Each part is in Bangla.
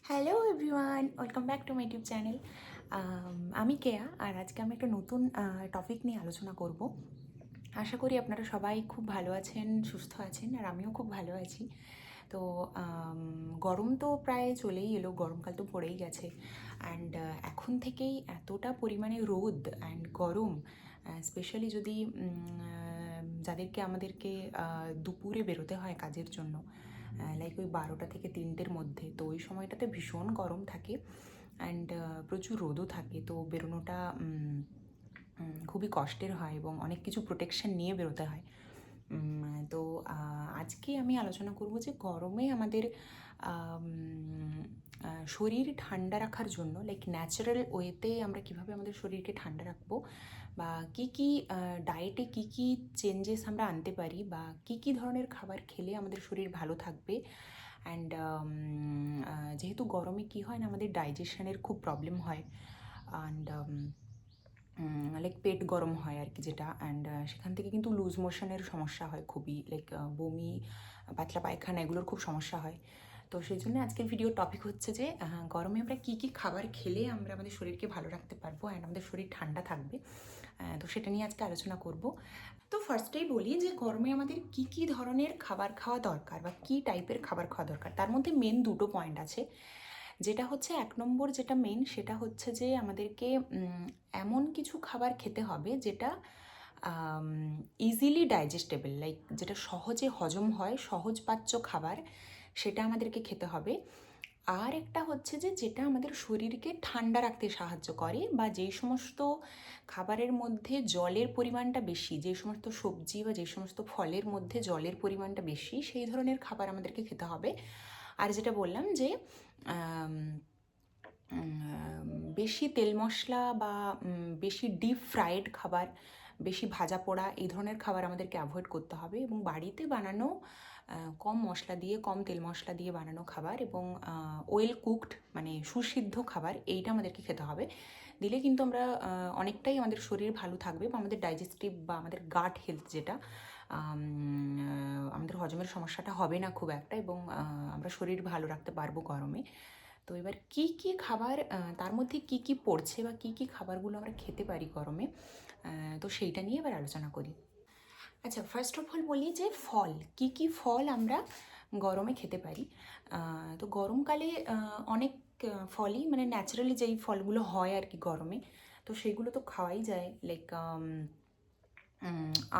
Hello everyone, welcome back to my YouTube channel. আমি কেয়া, আর আজকে আমি একটা নতুন টপিক নিয়ে আলোচনা করব। আশা করি আপনারা সবাই খুব ভালো আছেন, সুস্থ আছেন, আর আমিও খুব ভালো আছি। তো গরম তো প্রায় চলেই এলো, গরমকাল তো পড়েই গেছে। অ্যান্ড এখন থেকেই এতটা পরিমাণে রোদ অ্যান্ড গরম, স্পেশালি যদি যাদেরকে আমাদেরকে দুপুরে বেরোতে হয় কাজের জন্য, লাইক ওই 12টা থেকে 3টের মধ্যে, তো ওই সময়টাতে ভীষণ গরম থাকে অ্যান্ড প্রচুর রোদও থাকে। তো বেরোনোটা খুবই কষ্টের হয় এবং অনেক কিছু প্রোটেকশন নিয়ে বেরোতে হয়। তো আজকে আমি আলোচনা করব যে গরমে আমাদের শরীর ঠান্ডা রাখার জন্য, লাইক ন্যাচারাল ওয়েতে আমরা কীভাবে আমাদের শরীরকে ঠান্ডা রাখবো, বা কী কী ডায়েটে কী কী চেঞ্জেস আমরা আনতে পারি, বা কী কী ধরনের খাবার খেলে আমাদের শরীর ভালো থাকবে। অ্যান্ড যেহেতু গরমে কী হয় না, আমাদের ডাইজেশনের খুব প্রবলেম হয় অ্যান্ড লাইক পেট গরম হয় আর কি, যেটা অ্যান্ড সেখান থেকে কিন্তু লুজ মোশনের সমস্যা হয় খুবই, লাইক বমি, পাতলা পায়খানা, এগুলোর খুব সমস্যা হয়। তো সেই জন্য আজকের ভিডিওর টপিক হচ্ছে যে গরমে আমরা কী কী খাবার খেলে আমরা আমাদের শরীরকে ভালো রাখতে পারবো অ্যান্ড আমাদের শরীর ঠান্ডা থাকবে। তো সেটা নিয়ে আজকে আলোচনা করব। তো ফার্স্টেই বলি যে গরমে আমাদের কী কী ধরনের খাবার খাওয়া দরকার বা কী টাইপের খাবার খাওয়া দরকার। তার মধ্যে মেন দুটো পয়েন্ট আছে। যেটা হচ্ছে 1 নম্বর, যেটা মেন, সেটা হচ্ছে যে আমাদেরকে এমন কিছু খাবার খেতে হবে যেটা ইজিলি ডাইজেস্টেবল, লাইক যেটা সহজে হজম হয়, সহজপাচ্য খাবার, সেটা আমাদেরকে খেতে হবে। আর একটা হচ্ছে যে যেটা আমাদের শরীরকে ঠান্ডা রাখতে সাহায্য করে, বা যেই সমস্ত খাবারের মধ্যে জলের পরিমাণটা বেশি, যে সমস্ত সবজি বা যে সমস্ত ফলের মধ্যে জলের পরিমাণটা বেশি, সেই ধরনের খাবার আমাদেরকে খেতে হবে। আর যেটা বললাম যে বেশি তেল মশলা বা বেশি ডিপ ফ্রাইড খাবার, বেশি ভাজা পোড়া, এই ধরনের খাবার আমাদেরকে অ্যাভয়েড করতে হবে, এবং বাড়িতে বানানো কম মশলা দিয়ে, কম তেল মশলা দিয়ে বানানো খাবার এবং ওয়েল কুকড, মানে সুসিদ্ধ খাবার, এইটা আমাদেরকে খেতে হবে। দিলে কিন্তু আমরা অনেকটাই আমাদের শরীর ভালো থাকবে, বা আমাদের ডাইজেস্টিভ বা আমাদের গাট হেলথ, যেটা আমাদের হজমের সমস্যাটা হবে না খুব একটা, এবং আমরা শরীর ভালো রাখতে পারবো গরমে। তো এবার কী কী খাবার, তার মধ্যে কী কী পড়ছে বা কী কী খাবারগুলো আমরা খেতে পারি গরমে, তো সেইটা নিয়ে এবার আলোচনা করি। আচ্ছা, ফার্স্ট অফ অল বলি যে ফল, কী কী ফল আমরা গরমে খেতে পারি। তো গরমকালে অনেক ফলই, মানে ন্যাচারালি যেই ফলগুলো হয় আর কি গরমে, তো সেগুলো তো খাওয়াই যায়, লাইক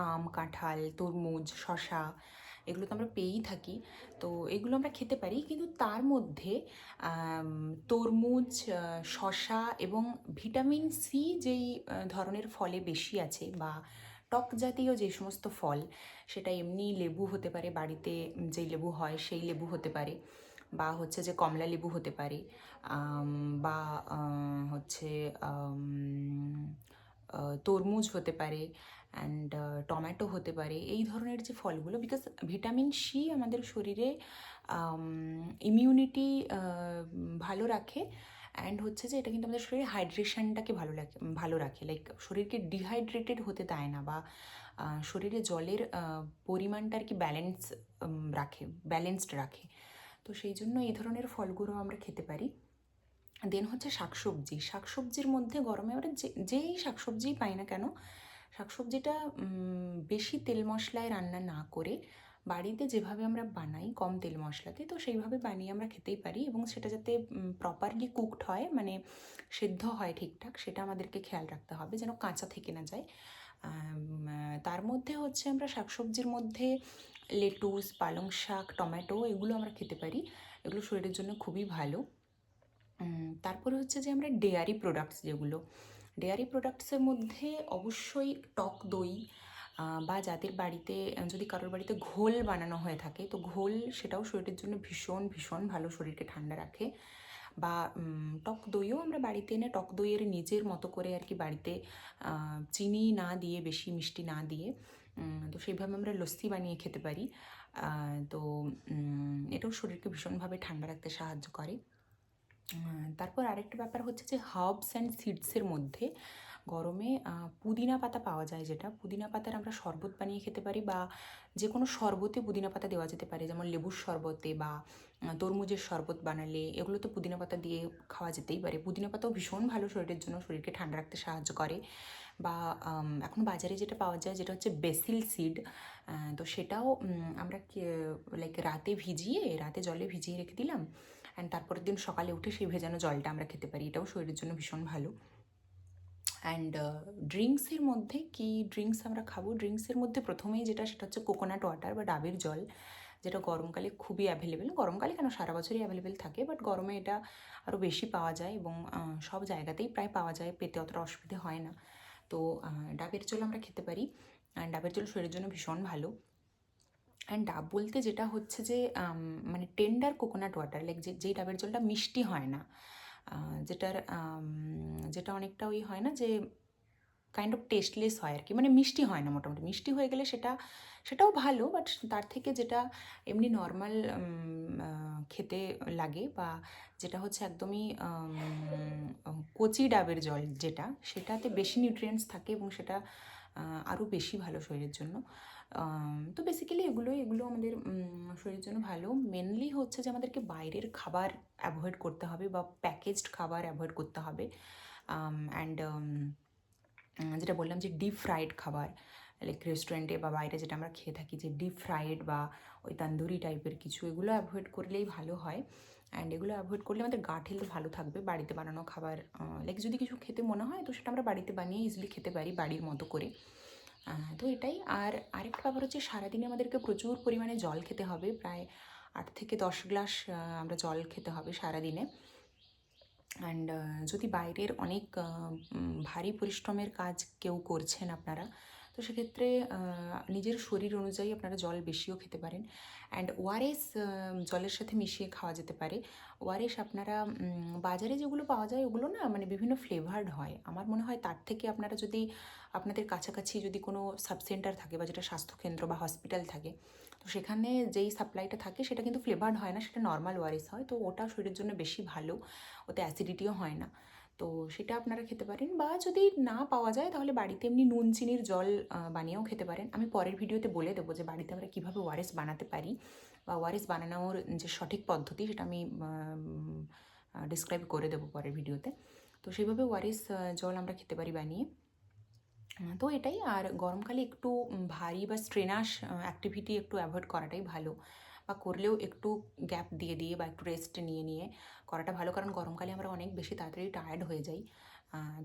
আম, কাঁঠাল, তরমুজ, শশা, এগুলো তো আমরা পেয়েই থাকি। তো এগুলো আমরা খেতে পারি, কিন্তু তার মধ্যে তরমুজ, শশা এবং ভিটামিন সি যেই ধরনের ফলে বেশি আছে, বা টক জাতীয় যে সমস্ত ফল, সেটা এমনি লেবু হতে পারে, বাড়িতে যেই লেবু হয় সেই লেবু হতে পারে, বা হচ্ছে যে কমলা লেবু হতে পারে, বা হচ্ছে তরমুজ হতে পারে, অ্যান্ড টমেটো হতে পারে, এই ধরনের যে ফলগুলো, বিকজ ভিটামিন সি আমাদের শরীরে ইমিউনিটি ভালো রাখে, অ্যান্ড হচ্ছে যে এটা কিন্তু আমাদের শরীরে হাইড্রেশনটাকে ভালো রাখে, লাইক শরীরকে ডিহাইড্রেটেড হতে দেয় না, বা শরীরে জলের পরিমাণটা আর কি ব্যালেন্সড রাখে। তো সেই জন্য এই ধরনের ফলগুলো আমরা খেতে পারি। দেন হচ্ছে শাকসবজি। শাকসবজির মধ্যে গরমে আমরা যেই শাকসবজিই পাই না কেন, শাকসবজিটা বেশি তেল মশলায় রান্না না করে বাড়িতে যেভাবে আমরা বানাই কম তেল মশলাতে, তো সেইভাবে বানিয়ে আমরা খেতেই পারি, এবং সেটা যাতে প্রপারলি কুকড হয়, মানে সেদ্ধ হয় ঠিকঠাক, সেটা আমাদেরকে খেয়াল রাখতে হবে যেন কাঁচা থেকে না যায়। তার মধ্যে হচ্ছে আমরা শাকসবজির মধ্যে লেটুস, পালং শাক, টমেটো, এগুলো আমরা খেতে পারি, এগুলো শরীরের জন্য খুবই ভালো। তারপরে হচ্ছে যে আমরা ডেয়ারি প্রোডাক্টস, যেগুলো ডেয়ারি প্রোডাক্টসের মধ্যে অবশ্যই টক দই, বা যাদের বাড়িতে, যদি কারোর বাড়িতে ঘোল বানানো হয়ে থাকে, তো ঘোল, সেটাও শরীরের জন্য ভীষণ ভীষণ ভালো, শরীরকে ঠান্ডা রাখে। বা টক দইও আমরা বাড়িতে এনে, টক দইয়ের নিজের মতো করে আর কি বাড়িতে চিনি না দিয়ে, বেশি মিষ্টি না দিয়ে, তো সেইভাবে আমরা লস্যি বানিয়ে খেতে পারি। তো এটাও শরীরকে ভীষণভাবে ঠান্ডা রাখতে সাহায্য করে। তারপর আরেকটা ব্যাপার হচ্ছে যে হার্বস অ্যান্ড সিডসের মধ্যে গরমে পুদিনা পাতা পাওয়া যায়, যেটা পুদিনা পাতার আমরা শরবত বানিয়ে খেতে পারি, বা যে কোনো শরবতে পুদিনা পাতা দেওয়া যেতে পারে, যেমন লেবুর শরবতে বা তরমুজের শরবত বানালে এগুলো তো পুদিনা পাতা দিয়ে খাওয়া যেতেই পারে। পুদিনা পাতাও ভীষণ ভালো শরীরের জন্য, শরীরকে ঠান্ডা রাখতে সাহায্য করে। বা এখন বাজারে যেটা পাওয়া যায় যেটা হচ্ছে বেসিল সিড, তো সেটাও আমরা লাইক রাতে জলে ভিজিয়ে রেখে দিলাম, অ্যান্ড তারপরের দিন সকালে উঠে সেই ভেজানো জলটা আমরা খেতে পারি। এটাও শরীরের জন্য ভীষণ ভালো। অ্যান্ড ড্রিঙ্কসের মধ্যে কি ড্রিঙ্কস আমরা খাবো? ড্রিঙ্কসের মধ্যে প্রথমেই যেটা, সেটা হচ্ছে কোকোনাট ওয়াটার বা ডাবের জল, যেটা গরমকালে খুবই অ্যাভেলেবেল। গরমকালে কেন, সারা বছরই অ্যাভেলেবেল থাকে, বাট গরমে এটা আরও বেশি পাওয়া যায় এবং সব জায়গাতেই প্রায় পাওয়া যায়, পেতে অতটা অসুবিধে হয় না। তো ডাবের জল আমরা খেতে পারি, অ্যান্ড ডাবের জল শরীরের জন্য ভীষণ ভালো। অ্যান্ড ডাব বলতে যেটা হচ্ছে যে মানে টেন্ডার কোকোনাট ওয়াটার, লাইক যেই ডাবের জলটা মিষ্টি হয় না, যেটা অনেকটা ওই হয় না যে কাইন্ড অফ টেস্টলেস হয় আর কি, মানে মিষ্টি হয় না, মোটামুটি মিষ্টি হয়ে গেলে সেটাও ভালো, বাট তার থেকে যেটা এমনি নর্মাল খেতে লাগে, বা যেটা হচ্ছে একদমই কচি ডাবের জল, সেটাতে বেশি নিউট্রিয়েন্টস থাকে এবং সেটা আরও বেশি ভালো শরীরের জন্য। তো বেসিক্যালি এগুলো আমাদের শরীরের জন্য ভালো। মেনলি হচ্ছে যে আমাদেরকে বাইরের খাবার অ্যাভয়েড করতে হবে, বা প্যাকেজড খাবার অ্যাভয়েড করতে হবে। অ্যান্ড যেটা বললাম যে ডিপ ফ্রাইড খাবার, লাইক রেস্টুরেন্টে বা বাইরে যেটা আমরা খেয়ে থাকি, যে ডিপ ফ্রাইড বা ওই তান্দুরি টাইপের কিছু, এগুলো অ্যাভয়েড করলেই ভালো হয়। অ্যান্ড এগুলো অ্যাভয়েড করলে আমাদের গাট হেলথ ভালো থাকবে। বাড়িতে বানানো খাবার, লাইক যদি কিছু খেতে মনে হয় তো সেটা আমরা বাড়িতে বানিয়ে ইজিলি খেতে পারি বাড়ির মতো করে। তো এটাই। আর আরেকটা ব্যাপার হচ্ছে, সারাদিনে আমাদেরকে প্রচুর পরিমাণে জল খেতে হবে, প্রায় 8 থেকে 10 গ্লাস আমরা জল খেতে হবে সারাদিনে। অ্যান্ড যদি বাইরের অনেক ভারী পরিশ্রমের কাজ কেউ করছেন আপনারা, তো সেক্ষেত্রে নিজের শরীর অনুযায়ী আপনারা জল বেশিও খেতে পারেন। অ্যান্ড ওআরএস জলের সাথে মিশিয়ে খাওয়া যেতে পারে। ওআরএস আপনারা বাজারে যেগুলো পাওয়া যায় ওগুলো না মানে বিভিন্ন ফ্লেভার্ড হয়। আমার মনে হয় তার থেকে আপনারা যদি আপনাদের কাছাকাছি যদি কোনো সাবসেন্টার থাকে, বা যেটা স্বাস্থ্যকেন্দ্র বা হসপিটাল থাকে, তো সেখানে যেই সাপ্লাইটা থাকে সেটা কিন্তু ফ্লেভার্ড হয় না, সেটা নর্মাল ওআরএস হয়, তো ওটা শরীরের জন্য বেশি ভালো, ওতে অ্যাসিডিটিও হয় না। তো সেটা আপনারা খেতে পারেন, বা যদি না পাওয়া যায় তাহলে বাড়িতে এমনি নুন চিনির জল বানিয়েও খেতে পারেন। আমি পরের ভিডিওতে বলে দেবো যে বাড়িতে আমরা কীভাবে ওআরএস বানাতে পারি, বা ওআরএস বানানোর যে সঠিক পদ্ধতি সেটা আমি ডিসক্রাইব করে দেবো পরের ভিডিওতে। তো সেইভাবে ওআরএস জল আমরা খেতে পারি বানিয়ে। তো এটাই। আর গরমকালে একটু ভারী বা স্ট্রেনাস অ্যাক্টিভিটি একটু অ্যাভয়েড করাটাই ভালো, বা করলেও একটু গ্যাপ দিয়ে দিয়ে বা একটু রেস্ট নিয়ে নিয়ে করাটা ভালো, কারণ গরমকালে আমরা অনেক বেশি তাড়াতাড়ি টায়ার্ড হয়ে যাই।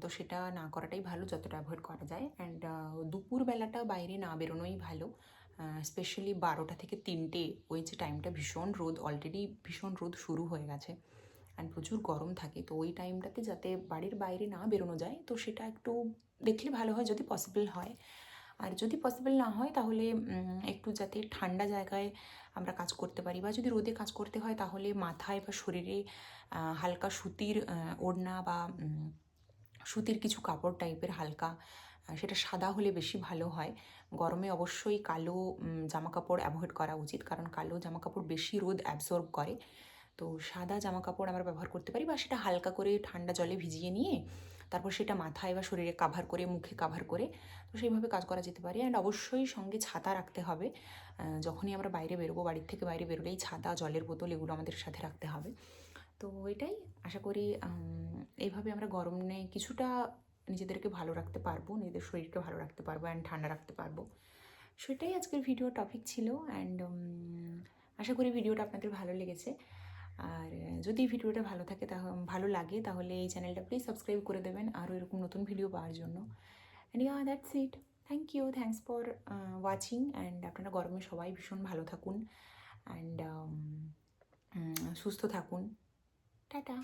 তো সেটা না করাটাই ভালো, যতটা অ্যাভয়েড করা যায়। অ্যান্ড দুপুরবেলাটা বাইরে না বেরোনোই ভালো, স্পেশালি 12টা থেকে 3টে, ওই যে টাইমটা ভীষণ রোদ, অলরেডি ভীষণ রোদ শুরু হয়ে গেছে, অ্যান্ড প্রচুর গরম থাকে। তো ওই টাইমটাতে যাতে বাড়ির বাইরে না বেরোনো যায়, তো সেটা একটু দেখলে ভালো হয় যদি পসিবল হয়। আর যদি পসিবল না হয় তাহলে একটু যাতে ঠান্ডা জায়গায় আমরা কাজ করতে পারি, বা যদি রোদে কাজ করতে হয় তাহলে মাথায় বা শরীরে হালকা সুতির ওড়না বা সুতির কিছু কাপড় টাইপের হালকা, সেটা সাদা হলে বেশি ভালো হয়। গরমে অবশ্যই কালো জামাকাপড় অ্যাভয়েড করা উচিত, কারণ কালো জামাকাপড় বেশি রোদ অ্যাবসর্ব করে। তো সাদা জামাকাপড় আমরা ব্যবহার করতে পারি, বা সেটা হালকা করে ঠান্ডা জলে ভিজিয়ে নিয়ে তারপর সেটা মাথায় বা শরীরে কাভার করে, মুখে কাভার করে, তো সেইভাবে কাজ করা যেতে পারে। অ্যান্ড অবশ্যই সঙ্গে ছাতা রাখতে হবে। যখনই আমরা বাইরে বেরোবো, বাড়ির থেকে বাইরে বেরোলেই ছাতা, জলের বোতল এগুলো আমাদের সাথে রাখতে হবে। তো এটাই। আশা করি এইভাবে আমরা গরমে কিছুটা নিজেদেরকে ভালো রাখতে পারবো, নিজেদের শরীরকে ভালো রাখতে পারবো, অ্যান্ড ঠান্ডা রাখতে পারবো। সেটাই আজকের ভিডিও টপিক ছিল। অ্যান্ড আশা করি ভিডিওটা আপনাদের ভালো লেগেছে। আর যদি ভিডিওটা ভালো লাগে তাহলে এই চ্যানেলটা প্লিজ সাবস্ক্রাইব করে দেবেন আরও এরকম নতুন ভিডিও পাওয়ার জন্য। And that's it. Thanks for watching. And আপনারা গরমে সবাই ভীষণ ভালো থাকুন, অ্যান্ড সুস্থ থাকুন। টাটা।